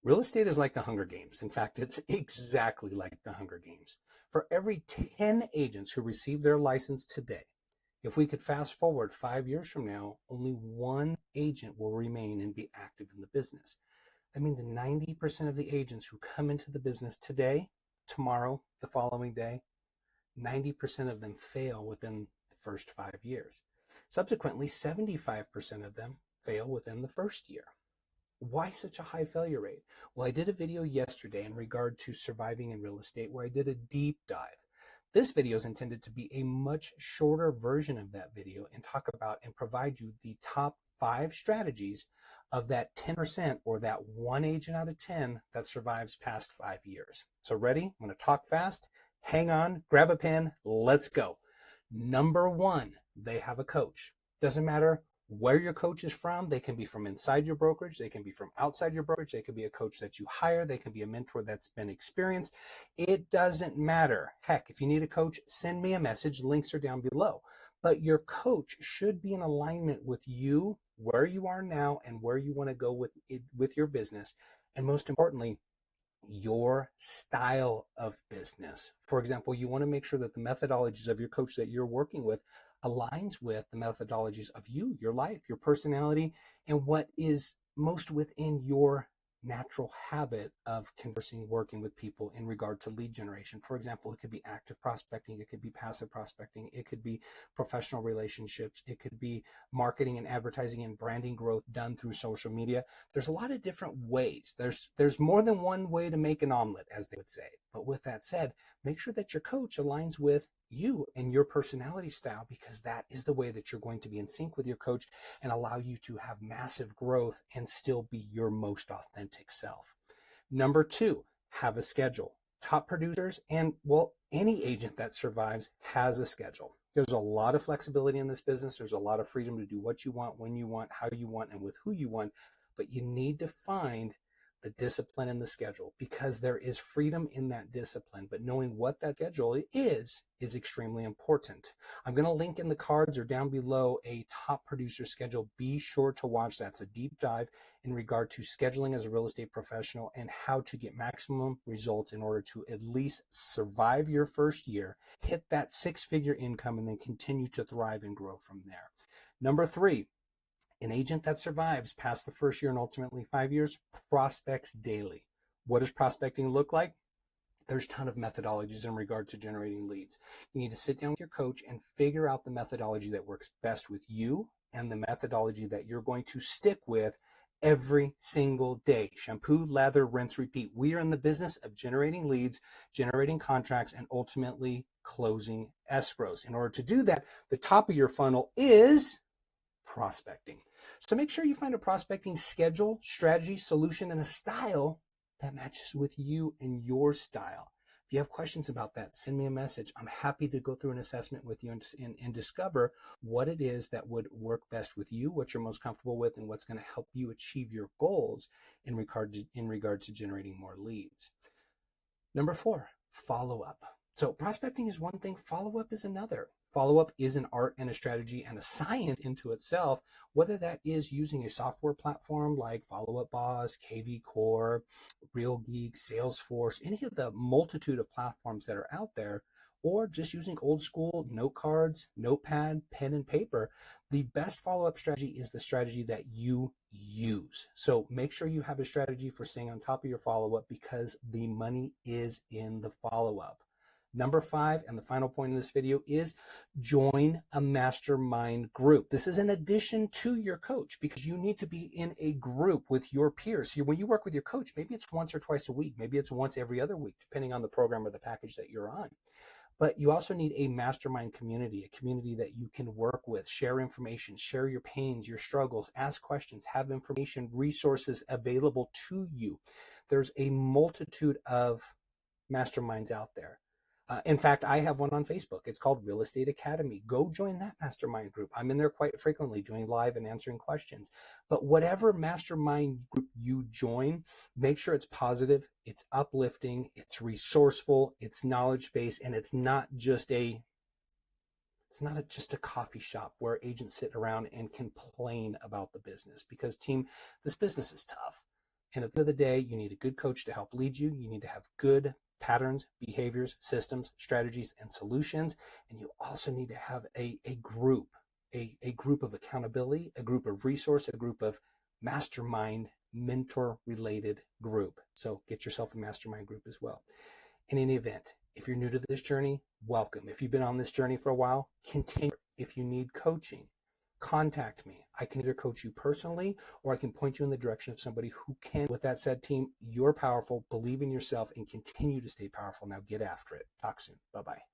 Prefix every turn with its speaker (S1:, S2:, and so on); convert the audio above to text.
S1: Real estate is like the Hunger Games. In fact, it's exactly like the Hunger Games. For every 10 agents who receive their license today, if we could fast forward 5 years from now, only one agent will remain and be active in the business. That means 90% of the agents who come into the business today, tomorrow, the following day, 90% of them fail within the first 5 years. Subsequently, 75% of them fail within the first year. Why such a high failure rate? Well, I did a video yesterday in regard to surviving in real estate where I did a deep dive. This video is intended to be a much shorter version of that video and talk about and provide you the top 5 strategies of that 10% or that one agent out of 10 that survives past 5 years. So ready? I'm going to talk fast. Hang on, grab a pen, let's go. Number 1, they have a coach. Doesn't matter where your coach is from. They can be from inside your brokerage. They can be from outside your brokerage. They can be a coach that you hire. They can be a mentor that's been experienced. It doesn't matter. Heck, if you need a coach, send me a message. Links are down below. But your coach should be in alignment with you, where you are now, and where you want to go with your business. And most importantly, your style of business. For example, you want to make sure that the methodologies of your coach that you're working with aligns with the methodologies of you, your life, your personality, and what is most within your natural habit of conversing, working with people in regard to lead generation. For example, it could be active prospecting, it could be passive prospecting, it could be professional relationships, it could be marketing and advertising and branding growth done through social media. There's a lot of different ways. There's more than one way to make an omelet, as they would say. But with that said, make sure that your coach aligns with you and your personality style, because that is the way that you're going to be in sync with your coach and allow you to have massive growth and still be your most authentic self. Number 2, have a schedule. Top producers and, well, any agent that survives has a schedule. There's a lot of flexibility in this business. There's a lot of freedom to do what you want, when you want, how you want, and with who you want. But you need to find the discipline in the schedule, because there is freedom in that discipline, but knowing what that schedule is extremely important. I'm going to link in the cards or down below a top producer schedule. Be sure to watch that. It's a deep dive in regard to scheduling as a real estate professional and how to get maximum results in order to at least survive your first year, hit that 6-figure income, and then continue to thrive and grow from there. Number 3, an agent that survives past the first year and ultimately 5 years prospects daily. What does prospecting look like? There's a ton of methodologies in regard to generating leads. You need to sit down with your coach and figure out the methodology that works best with you and the methodology that you're going to stick with every single day. Shampoo, lather, rinse, repeat. We are in the business of generating leads, generating contracts, and ultimately closing escrows. In order to do that, the top of your funnel is prospecting. So make sure you find a prospecting schedule, strategy, solution, and a style that matches with you and your style. If you have questions about that, send me a message. I'm happy to go through an assessment with you and discover what it is that would work best with you, what you're most comfortable with, and what's going to help you achieve your goals in regard to generating more leads. Number 4, follow up. So prospecting is one thing, follow-up is another. Follow-up is an art and a strategy and a science into itself, whether that is using a software platform like Follow Up Boss, KV Core, Real Geek, Salesforce, any of the multitude of platforms that are out there, or just using old school note cards, notepad, pen, and paper. The best follow-up strategy is the strategy that you use. So make sure you have a strategy for staying on top of your follow-up, because the money is in the follow-up. Number 5, and the final point in this video, is join a mastermind group. This is in addition to your coach, because you need to be in a group with your peers. So when you work with your coach, maybe it's once or twice a week, maybe it's once every other week, depending on the program or the package that you're on. But you also need a mastermind community, a community that you can work with, share information, share your pains, your struggles, ask questions, have information, resources available to you. There's a multitude of masterminds out there. In fact, I have one on Facebook. It's called Real Estate Academy. Go join that mastermind group. I'm in there quite frequently doing live and answering questions. But whatever mastermind group you join, make sure it's positive, it's uplifting, it's resourceful, it's knowledge-based, and it's not just a coffee shop where agents sit around and complain about the business. Because team, this business is tough. And at the end of the day, you need a good coach to help lead you. You need to have good patterns, behaviors, systems, strategies, and solutions. And you also need to have a group, a group of accountability, a group of resource, a group of mastermind, mentor related group. So get yourself a mastermind group as well. In any event, if you're new to this journey, welcome. If you've been on this journey for a while, continue. If you need coaching, contact me. I can either coach you personally or I can point you in the direction of somebody who can. With that said, team, you're powerful. Believe in yourself and continue to stay powerful. Now get after it. Talk soon. Bye-bye.